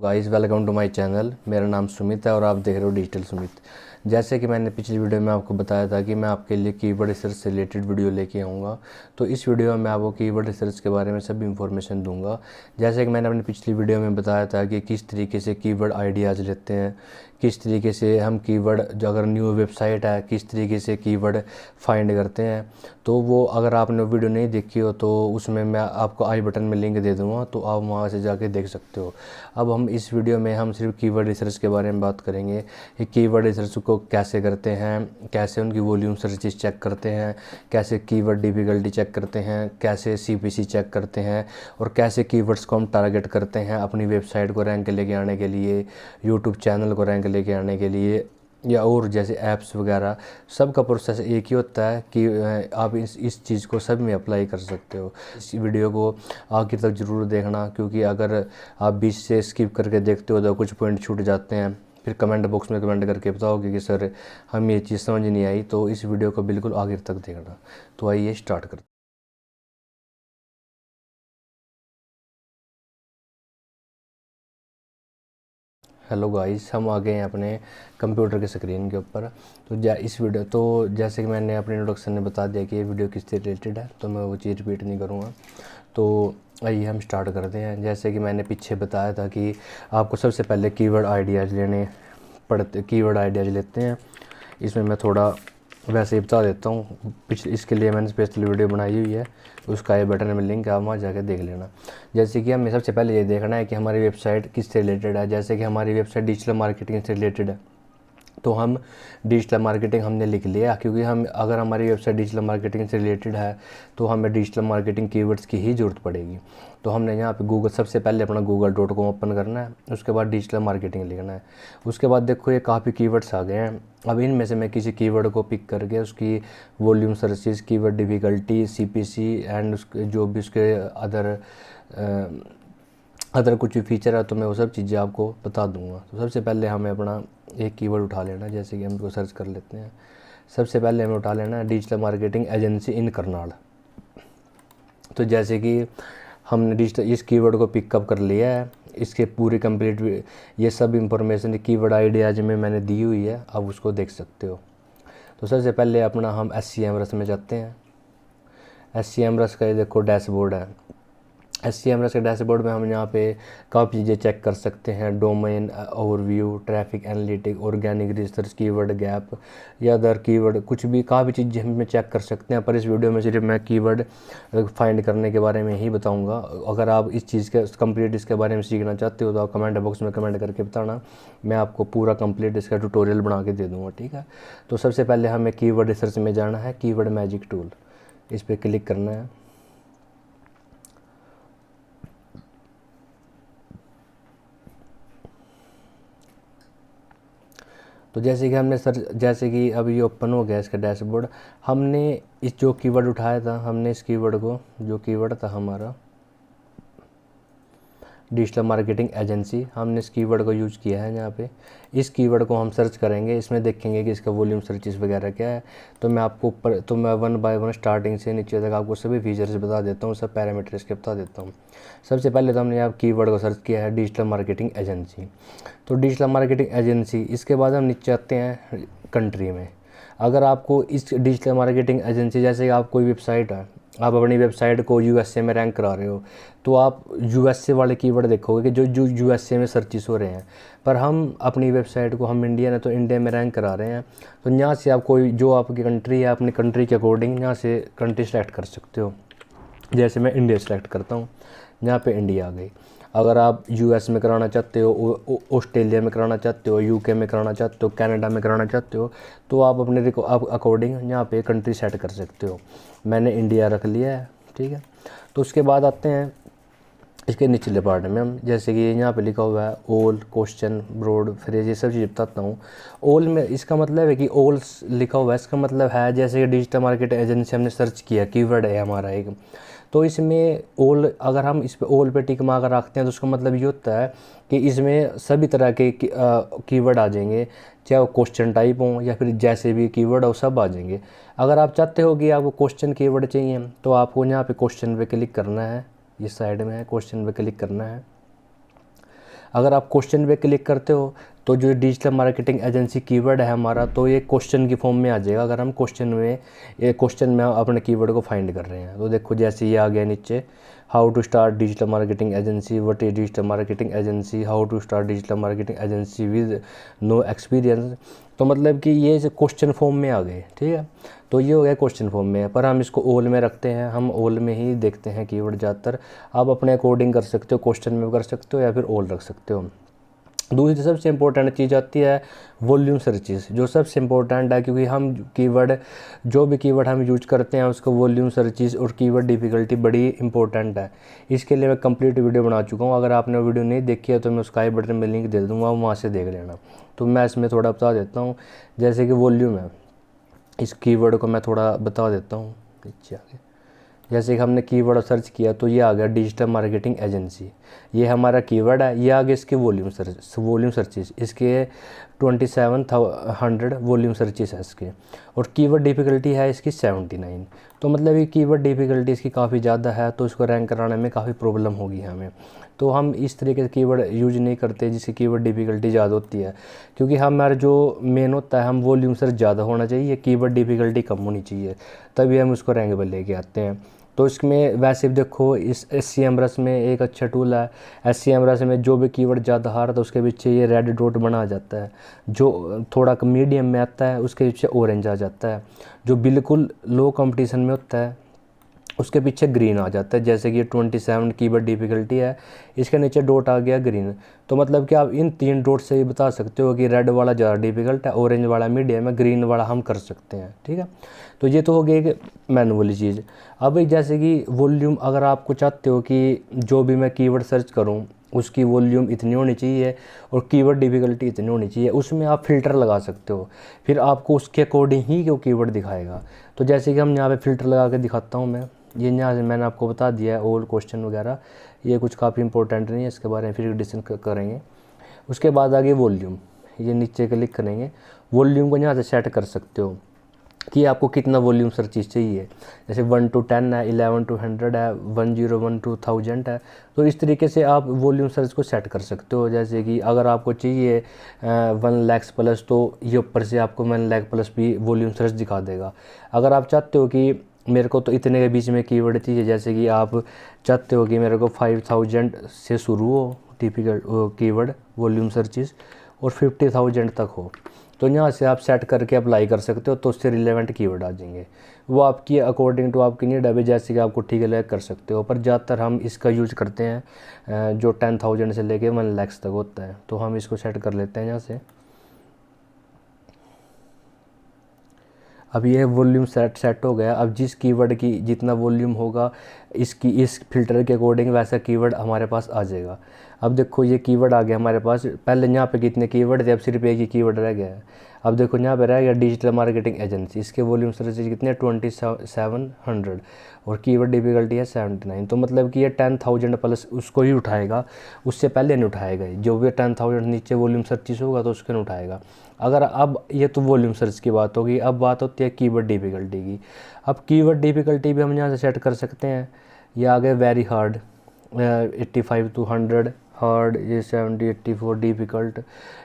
Guys welcome to my channel. मेरा नाम सुमित है और आप देख रहे हो डिजिटल सुमित। जैसे कि मैंने पिछली वीडियो में आपको बताया था कि मैं आपके लिए कीवर्ड रिसर्च से रिलेटेड वीडियो लेके आऊँगा, तो इस वीडियो में मैं आपको कीवर्ड रिसर्च के बारे में सभी इंफॉर्मेशन दूंगा। जैसे कि मैंने अपनी पिछली वीडियो में बताया था कि किस तरीके से कीवर्ड आइडियाज़ लेते हैं, किस तरीके से हम कीवर्ड, जो अगर न्यू वेबसाइट है किस तरीके से कीवर्ड फाइंड करते हैं। तो वो अगर आपने वीडियो नहीं देखी हो तो उसमें मैं आपको आई बटन में लिंक दे दूँगा, तो आप वहाँ से जाके देख सकते हो। अब हम इस वीडियो में हम सिर्फ कीवर्ड रिसर्च के बारे में बात करेंगे कि कीवर्ड रिसर्च को कैसे करते हैं, कैसे उनकी वॉल्यूम सर्चेस चेक करते हैं, कैसे कीवर्ड डिफ़िकल्टी चेक करते हैं, कैसे सीपीसी चेक करते हैं और कैसे कीवर्ड्स को हम टारगेट करते हैं अपनी वेबसाइट को रैंक लेके आने के लिए, यूट्यूब चैनल को रैंक लेके आने के लिए, या और जैसे ऐप्स वगैरह। सब का प्रोसेस एक ही होता है कि आप इस चीज़ को सब में अप्लाई कर सकते हो। इस वीडियो को आखिर तक ज़रूर देखना, क्योंकि अगर आप बीच से स्किप करके देखते हो तो कुछ पॉइंट छूट जाते हैं। फिर कमेंट बॉक्स में कमेंट करके बताओगे कि सर हमें ये चीज़ समझ नहीं आई, तो इस वीडियो को बिल्कुल आखिर तक देखना। तो आइए स्टार्ट करते हैं। हेलो गाइस, हम आ गए हैं अपने कंप्यूटर के स्क्रीन के ऊपर। तो इस वीडियो तो जैसे कि मैंने अपने इंट्रोडक्शन में बता दिया कि ये वीडियो किससे रिलेटेड है, तो मैं वो चीज़ रिपीट नहीं करूँगा। तो आइए हम स्टार्ट करते हैं। जैसे कि मैंने पीछे बताया था कि आपको सबसे पहले कीवर्ड आइडियाज़ कीवर्ड आइडियाज़ लेते हैं। इसमें मैं थोड़ा वैसे ही बता देता हूँ, पिछले इसके लिए मैंने स्पेशल वीडियो बनाई हुई है, उसका ये बटन में लिंक है, आप वहाँ जाकर देख लेना। जैसे कि हमें सबसे पहले ये देखना है कि हमारी वेबसाइट किससे रिलेटेड है। जैसे कि हमारी वेबसाइट डिजिटल मार्केटिंग से रिलेटेड है, तो हम डिजिटल मार्केटिंग हमने लिख लिया, क्योंकि हम अगर हमारी वेबसाइट डिजिटल मार्केटिंग से रिलेटेड है तो हमें डिजिटल मार्केटिंग कीवर्ड्स की ही ज़रूरत पड़ेगी। तो हमने यहाँ पे गूगल, सबसे पहले अपना google.com ओपन करना है, उसके बाद डिजिटल मार्केटिंग लिखना है। उसके बाद देखो ये काफ़ी कीवर्ड्स आ गए हैं। अब इनमें से मैं किसी कीवर्ड को पिक करके उसकी volume searches, keyword difficulty, CPC and उसके जो भी उसके अदर कुछ भी फीचर है तो मैं वो सब चीज़ें आपको बता दूंगा। तो सबसे पहले हमें अपना एक कीवर्ड उठा लेना है। जैसे कि हम इसको सर्च कर लेते हैं। सबसे पहले हमें उठा लेना है डिजिटल मार्केटिंग एजेंसी इन करनाल। तो जैसे कि हमने डिजिटल इस कीवर्ड को पिकअप कर लिया है, इसके पूरी कंप्लीट ये सब इंफॉर्मेशन कीवर्ड आइडियाज में मैंने दी हुई है, आप उसको देख सकते हो। तो सबसे पहले अपना हम SCMRS में जाते हैं। SCMRS का ये देखो डैशबोर्ड है। SCMRS के डैशबोर्ड में हम यहाँ पे काफ़ी चीज़ें चेक कर सकते हैं। Domain overview, traffic analytic, organic research, keyword gap या अदर कीवर्ड, कुछ भी काफ़ी चीज़ें हम चेक कर सकते हैं। पर इस वीडियो में सिर्फ मैं कीवर्ड फाइंड करने के बारे में ही बताऊंगा। अगर आप इस चीज़ के कंप्लीट इसके बारे में सीखना चाहते हो तो आप कमेंट बॉक्स में कमेंट करके बताना, मैं आपको पूरा कंप्लीट इसका ट्यूटोरियल बना के दे दूँगा, ठीक है। तो सबसे पहले हमें कीवर्ड रिसर्च में जाना है, कीवर्ड मैजिक टूल, इस पर क्लिक करना है। तो जैसे कि हमने जैसे कि अब ये ओपन हो गया इसका डैशबोर्ड। हमने इस जो कीवर्ड उठाया था, हमने इस कीवर्ड को, जो कीवर्ड था हमारा डिजिटल मार्केटिंग एजेंसी, हमने इस कीवर्ड को यूज़ किया है यहाँ पे। इस कीवर्ड को हम सर्च करेंगे, इसमें देखेंगे कि इसका वॉल्यूम सर्चेस वगैरह क्या है। तो मैं आपको ऊपर, तो मैं 1 बाय 1 स्टार्टिंग से नीचे तक आपको सभी फीचर्स बता देता हूँ, सब पैरामीटर्स के बता देता हूँ। सबसे पहले तो हमने यहाँ कीवर्ड को सर्च किया है डिजिटल मार्केटिंग एजेंसी। तो डिजिटल मार्केटिंग एजेंसी, इसके बाद हम नीचे आते हैं कंट्री में। अगर आपको इस डिजिटल मार्केटिंग एजेंसी, जैसे आप कोई वेबसाइट है, आप अपनी वेबसाइट को USA में रैंक करा रहे हो, तो आप USA वाले कीवर्ड देखोगे कि जो USA में सर्चिस हो रहे हैं। पर हम अपनी वेबसाइट को, हम इंडियन है तो इंडिया में रैंक करा रहे हैं, तो यहाँ से आप कोई जो आपकी कंट्री है, अपनी कंट्री के अकॉर्डिंग यहाँ से कंट्री सेलेक्ट कर सकते हो। जैसे मैं इंडिया सेलेक्ट करता हूँ, यहाँ पे इंडिया आ गई। अगर आप US में कराना चाहते हो, ऑस्ट्रेलिया में कराना चाहते हो, UK में कराना चाहते हो, कनाडा में कराना चाहते हो, तो आप अपने अकॉर्डिंग यहाँ पे कंट्री सेट कर सकते हो। मैंने इंडिया रख लिया है, ठीक है। तो उसके बाद आते हैं इसके निचले पार्ट में हम, जैसे कि यहाँ पे लिखा हुआ है ऑल, क्वेश्चन, ब्रॉड, फ्रेज, ये सब चीज़ बताता हूँ। ऑल में इसका मतलब है कि ऑल लिखा हुआ है, इसका मतलब है जैसे कि डिजिटल मार्केट एजेंसी हमने सर्च किया, कीवर्ड है हमारा एक, तो इसमें ऑल, अगर हम इस पे ऑल पे टिक मार्क रखते हैं तो उसका मतलब ये होता है कि इसमें सभी तरह के कीवर्ड आ जाएंगे, चाहे वो क्वेश्चन टाइप हो या फिर जैसे भी कीवर्ड हो, सब आ जाएंगे। अगर आप चाहते हो कि आपको क्वेश्चन कीवर्ड चाहिए तो आपको यहाँ पे क्वेश्चन पे क्लिक करना है, इस साइड में है, क्वेश्चन पे क्लिक करना है। अगर आप क्वेश्चन पे क्लिक करते हो तो जो डिजिटल मार्केटिंग एजेंसी कीवर्ड है हमारा, तो ये क्वेश्चन की फॉर्म में आ जाएगा। अगर हम क्वेश्चन में अपने कीवर्ड को फाइंड कर रहे हैं तो देखो जैसे ये आ गया नीचे, how to start digital marketing agency, what is digital marketing agency, how to start digital marketing agency with no experience. तो मतलब कि ये क्वेश्चन फॉर्म में आ गए, ठीक है। तो ये हो गया क्वेश्चन फॉर्म में, पर हम इसको ऑल में रखते हैं, हम ऑल में ही देखते हैं कीवर्ड ज़्यादातर। आप अपने अकॉर्डिंग कर सकते हो, क्वेश्चन में कर सकते हो या फिर ऑल रख सकते हो। दूसरी सबसे इम्पोर्टेंट चीज़ आती है वॉल्यूम सर्चेस, जो सबसे इम्पोर्टेंट है, क्योंकि हम कीवर्ड जो भी कीवर्ड हम यूज करते हैं उसको वॉल्यूम सर्चेस और कीवर्ड डिफ़िकल्टी बड़ी इंपॉर्टेंट है। इसके लिए मैं कंप्लीट वीडियो बना चुका हूँ, अगर आपने वीडियो नहीं देखी है तो मैं उसका आई बटन में लिंक दे दूँगा, वहाँ से देख लेना। तो मैं इसमें थोड़ा बता देता हूँ, जैसे कि वॉल्यूम है, इस कीवर्ड को मैं थोड़ा बता देता हूँ नीचे आगे। जैसे कि हमने कीवर्ड सर्च किया तो ये आ गया डिजिटल मार्केटिंग एजेंसी, ये हमारा कीवर्ड है। ये आगे इसके वॉल्यूम सर्चेस, इसके 2700 वॉल्यूम सर्चेस है इसके, और कीवर्ड डिफ़िकल्टी है इसकी 79। तो मतलब ये कीवर्ड डिफ़िकल्टी इसकी काफ़ी ज़्यादा है, तो इसको रैंक कराने में काफ़ी प्रॉब्लम होगी हमें। तो हम इस तरीके से कीवर्ड यूज नहीं करते जिसकी कीवर्ड डिफ़िकल्टी ज़्यादा होती है, क्योंकि हमारा जो मेन होता है, हम वॉल्यूम सर्च ज़्यादा होना चाहिए, कीवर्ड डिफ़िकल्टी कम होनी चाहिए, तभी हम उसको रैंक पर लेके आते हैं। तो इसमें वैसे भी देखो, इस SEMrush में एक अच्छा टूल है। SEMrush में जो भी कीवर्ड ज़्यादा हार्ड है उसके पीछे ये रेड डॉट बना जाता है, जो थोड़ा मीडियम में आता है उसके पीछे ऑरेंज आ जाता है, जो बिल्कुल लो कंपटीशन में होता है उसके पीछे ग्रीन आ जाता है। जैसे कि ये 27 कीवर्ड डिफ़िकल्टी है, इसके नीचे डॉट आ गया ग्रीन। तो मतलब कि आप इन 3 डॉट से ही बता सकते हो कि रेड वाला ज़्यादा डिफ़िकल्ट है, ऑरेंज वाला मीडियम है, ग्रीन वाला हम कर सकते हैं, ठीक है। तो ये तो हो गई एक मैनुअली चीज़। अब जैसे कि वॉल्यूम, अगर आपको चाहते हो कि जो भी मैं कीवर्ड सर्च करूँ उसकी वॉल्यूम इतनी होनी चाहिए और कीवर्ड डिफ़िकल्टी इतनी होनी चाहिए, उसमें आप फ़िल्टर लगा सकते हो, फिर आपको उसके अकॉर्डिंग ही वो कीवर्ड दिखाएगा। तो जैसे कि हम यहाँ पे फ़िल्टर लगा के दिखाता हूँ मैं, ये यहाँ से मैंने आपको बता दिया है ऑल क्वेश्चन वगैरह, ये कुछ काफ़ी इंपॉर्टेंट नहीं है, इसके बारे में फिर डिस्कस करेंगे। उसके बाद आगे वॉल्यूम, ये नीचे क्लिक करेंगे, वॉल्यूम को यहाँ से सेट कर सकते हो कि आपको कितना वॉल्यूम सर्चेस चाहिए। जैसे 1 to 10 है, 11 to 100 है, 101 to 1000 है। तो इस तरीके से आप वॉल्यूम सर्च को सेट कर सकते हो। जैसे कि अगर आपको चाहिए 1 लाख प्लस, तो ये ऊपर से आपको 1 लाख प्लस भी वॉल्यूम सर्च दिखा देगा। अगर आप चाहते हो कि मेरे को तो इतने के बीच में कीवर्ड चाहिए, जैसे कि आप चाहते हो कि मेरे को 5000 से शुरू हो टिपिकल कीवर्ड वॉल्यूम सर्चेस और 50,000 तक हो, तो यहाँ से आप सेट करके अप्लाई कर सकते हो, तो उससे रिलेवेंट कीवर्ड आ जाएंगे। वो आपकी अकॉर्डिंग टू आपकी नीड है, जैसे कि आपको ठीक है कर सकते हो। पर ज़्यादातर हम इसका यूज करते हैं जो 10,000 से लेके 1 लाख तक होता है, तो हम इसको सेट कर लेते हैं यहाँ से। अब ये वॉल्यूम सेट हो गया। अब जिस कीवर्ड की जितना वॉल्यूम होगा इसकी इस फिल्टर के अकॉर्डिंग वैसा कीवर्ड हमारे पास आ जाएगा। अब देखो ये कीवर्ड आ गया हमारे पास, पहले यहाँ पे कितने कीवर्ड थे, अब सिर्फ एक ही कीवर्ड रह गया है। अब देखो यहाँ पे रह गया डिजिटल मार्केटिंग एजेंसी, इसके वॉल्यूम सर्चेज कितने 2700 और कीवर्ड डिफिकल्टी है 79। तो मतलब कि ये 10,000 प्लस उसको ही उठाएगा, उससे पहले नहीं उठाएगा। जो भी 10,000 नीचे वॉल्यूम सर्चेज होगा तो उसको नहीं उठाएगा। अगर अब ये तो वॉल्यूम सर्च की बात होगी, अब बात होती है कीवर्ड डिफिकल्टी की। अब कीवर्ड डिफिकल्टी भी हम यहाँ से सेट कर सकते हैं। ये आ गए वेरी हार्ड 85 to 100 हार्ड, ये 70 84 डिफ़िकल्ट।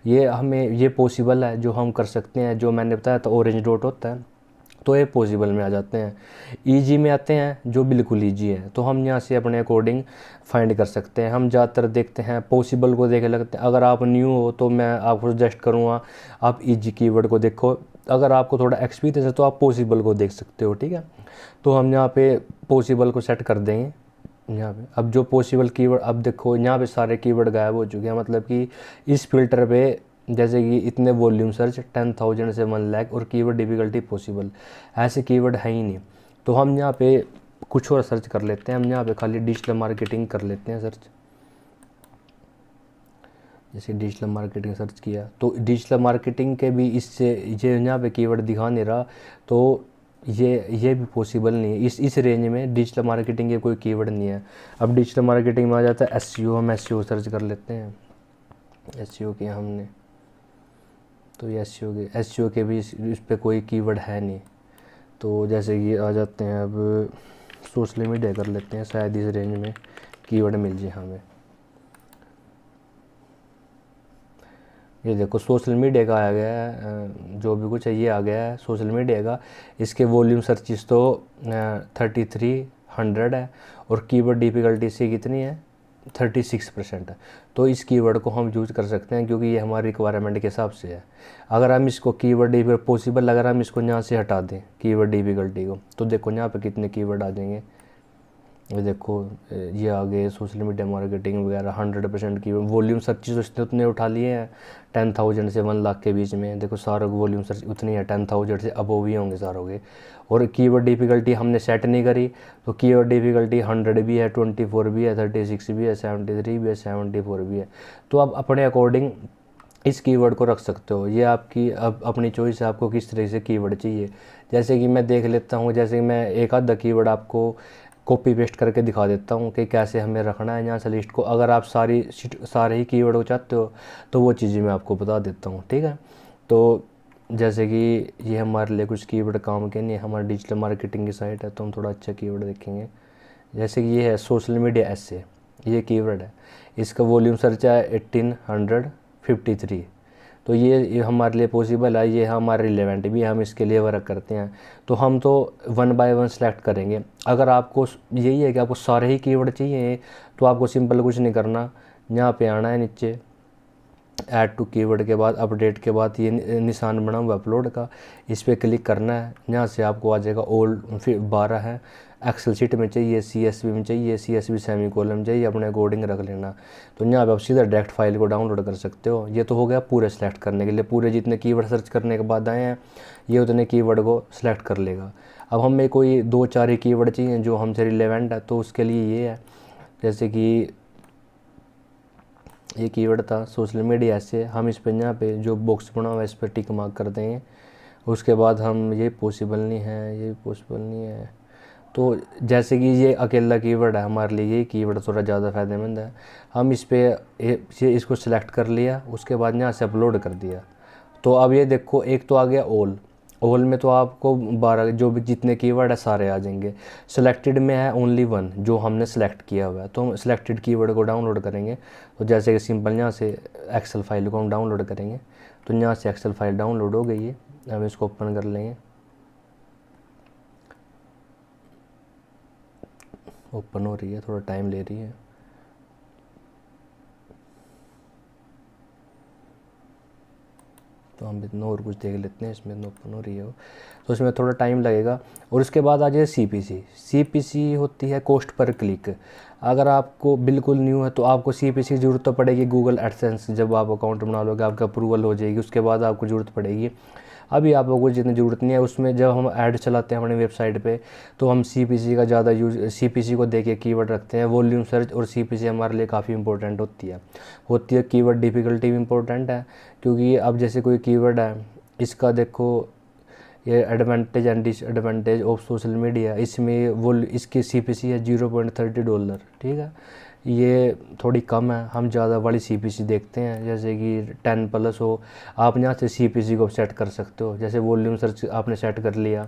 ये हमें ये पॉसिबल है जो हम कर सकते हैं, जो मैंने बताया था ऑरेंज डॉट होता है, तो ये पॉसिबल में आ जाते हैं। ईजी में आते हैं जो बिल्कुल ईजी है, तो हम यहाँ से अपने अकॉर्डिंग फाइंड कर सकते हैं। हम ज़्यादातर देखते हैं पॉसिबल को देखे लगते हैं। अगर आप न्यू हो तो मैं आपको सजेस्ट करूँगा आप ईजी कीवर्ड को देखो, अगर आपको थोड़ा एक्सपीरियंस है तो आप पॉसिबल को देख सकते हो, ठीक है। तो हम यहाँ पे पॉसिबल को सेट कर देंगे यहाँ पे। अब जो पॉसिबल कीवर्ड, अब देखो यहाँ पे सारे कीवर्ड गायब हो चुके हैं, मतलब कि इस फिल्टर पे जैसे कि इतने वॉल्यूम सर्च 10,000 से 1 लाख और कीवर्ड डिफिकल्टी पॉसिबल, ऐसे कीवर्ड है ही नहीं। तो हम यहाँ पे कुछ और सर्च कर लेते हैं, हम यहाँ पे खाली डिजिटल मार्केटिंग कर लेते हैं सर्च। जैसे डिजिटल मार्केटिंग सर्च किया तो डिजिटल मार्केटिंग के भी इससे ये यहाँ पे कीवर्ड दिखा नहीं रहा, तो ये भी पॉसिबल नहीं है। इस रेंज में डिजिटल मार्केटिंग के कोई कीवर्ड नहीं है। अब डिजिटल मार्केटिंग में आ जाता है SEO, हम SEO सर्च कर लेते हैं। SEO किया हमने तो ये SEO के भी इस पर कोई कीवर्ड है नहीं। तो जैसे कि आ जाते हैं, अब सोशल मीडिया कर लेते हैं, शायद इस रेंज में कीवर्ड मिल जाए हमें। ये देखो सोशल मीडिया का आ गया है, जो भी कुछ है ये आ गया है सोशल मीडिया का। इसके वॉल्यूम सर्चिस तो 3300 है, और कीवर्ड डिफ़िकल्टी इसकी कितनी है, 36% है। तो इस कीवर्ड को हम यूज़ कर सकते हैं क्योंकि ये हमारी रिक्वायरमेंट के हिसाब से है। अगर हम इसको कीवर्ड डिफ़िकल्टी पॉसिबल, अगर हम इसको यहाँ से हटा दें कीवर्ड डिफ़िकल्टी को, तो देखो यहाँ पे कितने कीवर्ड आ जाएंगे। ये देखो ये आ गए सोशल मीडिया मार्केटिंग वगैरह 100% की वॉल्यूम सर्चेज उसने उतने उठा लिए हैं 10,000 से 1 लाख के बीच में। देखो सारों की वॉल्यूम सर्च उतनी है, 10,000 से अबोव ही होंगे सारों के। और कीवर्ड डिफ़िकल्टी हमने सेट नहीं करी, तो कीवर्ड डिफ़िकल्टी 100 भी है, 24 भी है, 36 भी है, 73 भी है, 74 भी है। तो आप अपने अकॉर्डिंग इस कीवर्ड को रख सकते हो। ये आपकी अब अपनी चॉइस है, आपको किस तरह से कीवर्ड चाहिए। जैसे कि मैं देख लेता हूँ, जैसे कि मैं एक आधा कीवर्ड आपको कॉपी पेस्ट करके दिखा देता हूँ कि कैसे हमें रखना है यहाँ से लिस्ट को। अगर आप सारे ही कीवर्ड को चाहते हो तो वो चीज़ें मैं आपको बता देता हूँ, ठीक है। तो जैसे कि ये हमारे लिए कुछ कीवर्ड काम के नहीं, हमारी डिजिटल मार्केटिंग की साइट है, तो हम थोड़ा अच्छा कीवर्ड देखेंगे। जैसे कि ये है सोशल मीडिया एसे, ये कीवर्ड है, इसका वॉल्यूम सर्च है 1853। तो ये हमारे लिए पॉसिबल है, ये हमारे रिलेवेंट भी है, हम इसके लिए वर्क करते हैं। तो हम तो 1 बाय 1 सेलेक्ट करेंगे। अगर आपको यही है कि आपको सारे ही कीवर्ड चाहिए, तो आपको सिंपल कुछ नहीं करना, यहाँ पे आना है नीचे, ऐड टू कीवर्ड के बाद अपडेट के बाद ये निशान बना हुआ अपलोड का, इस पर क्लिक करना है। यहाँ से आपको आ जाएगा ओल्ड, फिर 12 है, एक्सेल शीट में चाहिए, CSV में चाहिए, CSV सेमी कॉलम चाहिए, अपने अकॉर्डिंग रख लेना। तो यहाँ पे आप सीधा डायरेक्ट फाइल को डाउनलोड कर सकते हो। ये तो हो गया पूरे सेलेक्ट करने के लिए, पूरे जितने कीवर्ड सर्च करने के बाद आए हैं ये उतने कीवर्ड को सिलेक्ट कर लेगा। अब हमें कोई 2-4 ही कीवर्ड चाहिए जो हमसे रिलेवेंट है, तो उसके लिए ये है, जैसे कि ये कीवर्ड था सोशल मीडिया से, हम इस पर यहाँ पे जो बॉक्स बना हुआ है इस पर टिक मार्क कर देंगे। उसके बाद हम ये पॉसिबल नहीं है, ये पॉसिबल नहीं है, तो जैसे कि ये अकेला कीवर्ड है हमारे लिए, ये कीवर्ड थोड़ा ज़्यादा फ़ायदेमंद है। हम इस पर ये इसको सिलेक्ट कर लिया, उसके बाद यहाँ से अपलोड कर दिया। तो अब ये देखो एक तो आ गया ऑल में तो आपको 12 जो भी जितने कीवर्ड है सारे आ जाएंगे। सिलेक्टेड में है ओनली 1 जो हमने सेलेक्ट किया हुआ है, तो हम सिलेक्टेड कीवर्ड को डाउनलोड करेंगे। तो जैसे कि सिंपल यहाँ से एक्सेल फाइल को हम डाउनलोड करेंगे, तो यहाँ से एक्सेल फाइल डाउनलोड हो गई है। हम इसको ओपन कर लेंगे, ओपन हो रही है, थोड़ा टाइम ले रही है। तो हम इतना और कुछ देख लेते हैं, इसमें ओपन हो रही है वो, तो इसमें थोड़ा टाइम लगेगा। और उसके बाद आ जाए CPC होती है कॉस्ट पर क्लिक। अगर आपको बिल्कुल न्यू है तो आपको CPC की ज़रूरत तो पड़ेगी गूगल एडसेंस, जब आप अकाउंट बना लोगे आपका अप्रूवल हो जाएगी, उसके बाद आपको ज़रूरत पड़ेगी। अभी आपको कुछ इतनी ज़रूरत नहीं है। उसमें जब हम ऐड चलाते हैं अपने वेबसाइट पे, तो हम CPC का ज़्यादा यूज, CPC को देके कीवर्ड रखते हैं। वॉल्यूम सर्च और CPC हमारे लिए काफ़ी इंपॉर्टेंट होती है। कीवर्ड डिफ़िकल्टी भी इंपॉर्टेंट है, क्योंकि अब जैसे कोई कीवर्ड है, इसका देखो ये advantage and disadvantage of social media, इसमें वो इसकी CPC है $0.30, ठीक है। ये थोड़ी कम है, हम ज़्यादा वाली CPC देखते हैं, जैसे कि 10+ हो। आप यहाँ से CPC को सेट कर सकते हो, जैसे वॉल्यूम सर्च आपने सेट कर लिया,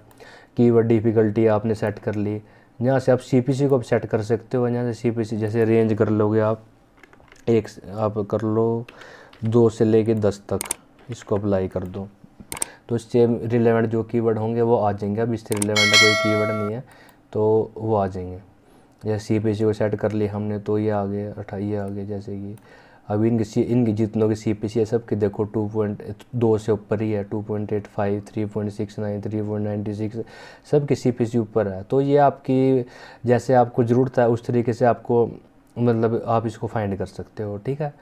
कीवर्ड डिफ़िकल्टी आपने सेट कर ली, यहाँ से आप CPC को सेट कर सकते हो। यहाँ से CPC जैसे रेंज कर लोगे आप, आप कर लो 2 से लेके 10 तक, इसको अप्लाई कर दो, तो इससे रिलेवेंट जो कीवर्ड होंगे वो आ जाएंगे। अब इससे रिलेवेंट कोई कीवर्ड नहीं है तो वो आ जाएंगे। जैसे CPC को सेट कर लिया हमने, तो ये आ गए 28 आ गए। जैसे कि अब इनकी जितनों की CPC है सबकी देखो 2.2 से ऊपर ही है, 2.85, 3.69, 3.96, सबकी CPC ऊपर है। तो ये आपकी जैसे आपको ज़रूरत है उस तरीके से आपको मतलब आप इसको फाइंड कर सकते हो, ठीक है।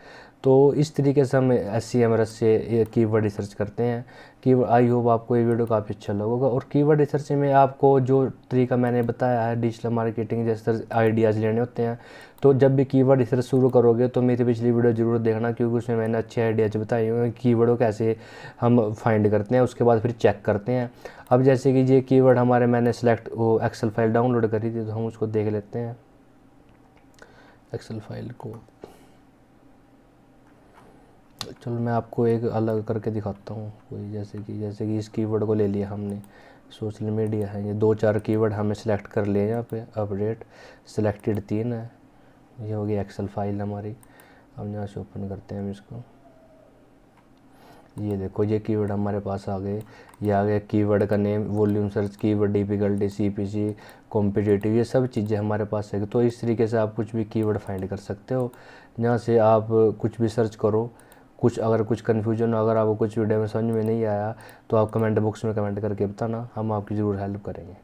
तो इस तरीके से हम SEMrush से कीवर्ड रिसर्च करते हैं। कि आई होप आपको ये वीडियो काफ़ी अच्छा लगा होगा। और कीवर्ड रिसर्च में आपको जो तरीका मैंने बताया है डिजिटल मार्केटिंग जैसे आइडियाज़ लेने होते हैं, तो जब भी कीवर्ड रिसर्च शुरू करोगे तो मेरी पिछली वीडियो ज़रूर देखना, क्योंकि उसमें मैंने अच्छे आइडियाज़ बताए हुए हैं कीवर्ड को कैसे हम फाइंड करते हैं, उसके बाद फिर चेक करते हैं। अब जैसे कि ये कीवर्ड हमारे मैंने सेलेक्ट वो एक्सेल फाइल डाउनलोड करी थी, तो हम उसको देख लेते हैं एक्सेल फाइल को। चलो मैं आपको एक अलग करके दिखाता हूँ कोई, जैसे कि इस कीवर्ड को ले लिया हमने, सोशल मीडिया है, ये 2-4 कीवर्ड हमें सेलेक्ट कर लिए यहाँ पे, अपडेट सिलेक्टेड 3 है, ये हो गई एक्सेल फाइल हमारी। अब यहाँ से ओपन करते हैं हम इसको, ये देखो ये कीवर्ड हमारे पास आ गए। ये आ गया कीवर्ड का name, volume search, keyword difficulty, CPC, competitive, ये सब चीज़ें हमारे पास है। तो इस तरीके से आप कुछ भी कीवर्ड फाइंड कर सकते हो, जहाँ से आप कुछ भी सर्च करो। कुछ अगर कुछ कन्फ्यूजन हो, अगर आपको कुछ वीडियो में समझ में नहीं आया तो आप कमेंट बॉक्स में कमेंट करके बताना, हम आपकी ज़रूर हेल्प करेंगे।